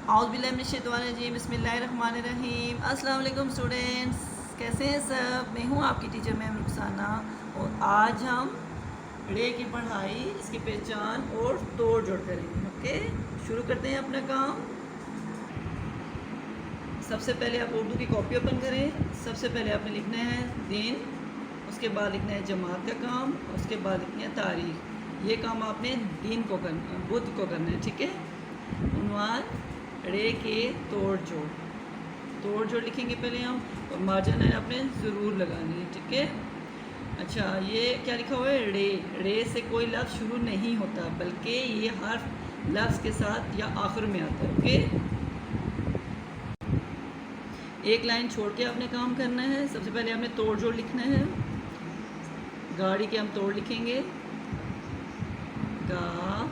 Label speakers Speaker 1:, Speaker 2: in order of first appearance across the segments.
Speaker 1: औज़ुबिल्लाहिमिनश्शैतानिर्रजीम बिस्मिल्लाहिर्रहमानिर्रहीम। अस्सलाम वालेकुम स्टूडेंट्स, कैसे हैं सब। मैं हूँ आपकी टीचर मैम रुखसाना और आज हम रे की पढ़ाई, इसकी पहचान और तोड़ जोड़ करेंगे। ओके, शुरू करते हैं अपना काम। सबसे पहले आप उर्दू की कॉपी ओपन करें। सबसे पहले आपने लिखना है दिन, उसके बाद लिखना है जमात का काम, उसके बाद लिखना है तारीख। ये काम आपने दिन को करना, बुध को करना है, ठीक है। उन्वान रे के तोड़ जोड़ लिखेंगे पहले हम, और मार्जिन लाइन आपने ज़रूर लगानी है, ठीक है। अच्छा, ये क्या लिखा हुआ है, रे से कोई लफ्ज़ शुरू नहीं होता, बल्कि ये हर्फ लफ्ज़ के साथ या आखिर में आता है। ओके, एक लाइन छोड़ के आपने काम करना है। सबसे पहले आपने तोड़ जोड़ लिखना है। गाड़ी के हम तोड़ लिखेंगे, गाफ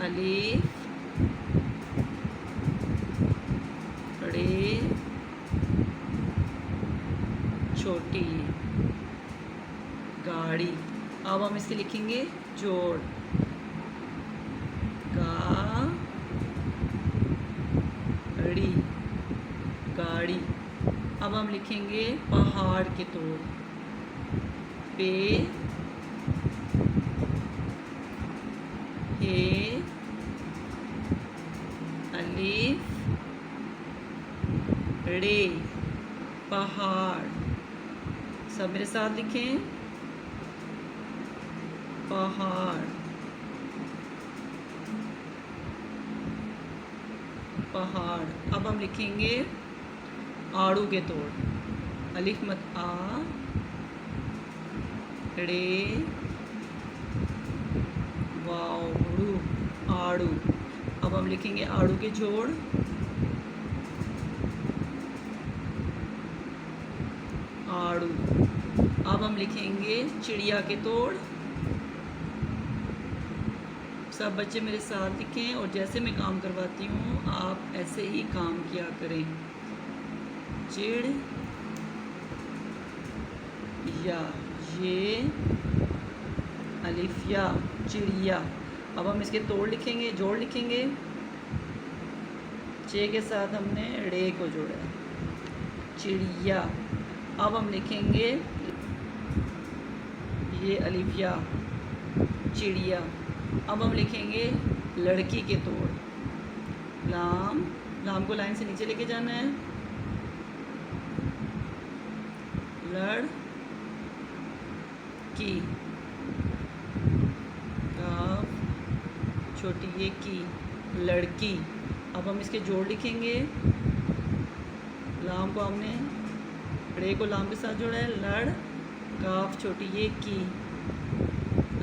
Speaker 1: अलीफ रे छोटी गाड़ी। अब हम इसके लिखेंगे जोड़, गाड़ी। अब हम लिखेंगे पहाड़ के तोड़, पे हे अलीफ रे पहाड़। सब मेरे साथ लिखें, पहाड़ पहाड़। अब हम लिखेंगे आड़ू के तोड़, अलिफ मत आ रे वाऊ आड़ू। अब हम लिखेंगे आड़ू के जोड़, आड़ू। अब हम लिखेंगे चिड़िया के तोड़। सब बच्चे मेरे साथ लिखें और जैसे मैं काम करवाती हूँ आप ऐसे ही काम किया करें। चिड़ या, ये अलिफिया चिड़िया। अब हम इसके तोड़ लिखेंगे, जोड़ लिखेंगे। चे के साथ हमने रे को जोड़ा, चिड़िया। अब हम लिखेंगे ये अलिफिया चिड़िया। अब हम लिखेंगे लड़की के तोड़, लाम को लाइन से नीचे लेके जाना है, लड़ की, छोटी ये की, लड़की। अब हम इसके जोड़ लिखेंगे। लाम को हमने रे को लाम के साथ जोड़ा है, लड़ काफ छोटी ये की,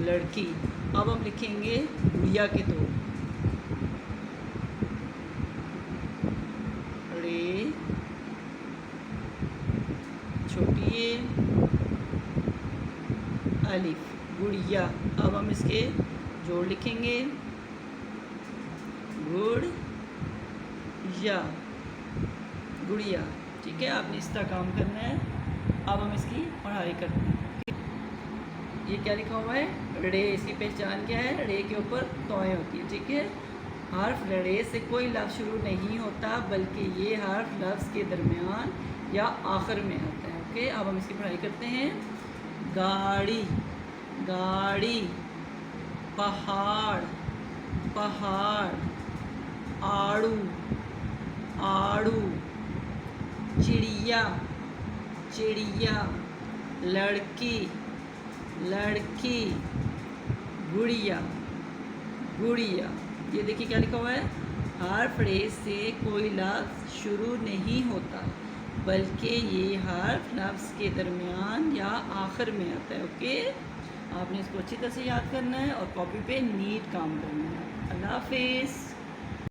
Speaker 1: लड़की। अब हम लिखेंगे गुड़िया के तोड़, रे छोटी ये अलिफ गुड़िया। अब हम इसके जोड़ लिखेंगे, गुड़िया, ठीक है। आपने इस तरह काम करना है। अब हम इसकी पढ़ाई करते हैं। ये क्या लिखा हुआ है, रे। इसकी पहचान क्या है, रे के ऊपर तोएं होती है, ठीक है। हर्फ रे से कोई लफ्ज़ शुरू नहीं होता, बल्कि ये हर्फ लफ्ज़ के दरमियान या आखिर में आता है। ओके, अब हम इसकी पढ़ाई करते हैं। गाड़ी पहाड़ आड़ू चिड़िया लड़की गुड़िया। ये देखिए क्या लिखा हुआ है, हर्फ रे से कोई लफ्ज़ शुरू नहीं होता, बल्कि ये हर्फ लफ्ज़ के दरमियान या आखिर में आता है। ओके, आपने इसको अच्छी तरह से याद करना है और कॉपी पे नीट काम करना है। अल्लाह हाफिज़।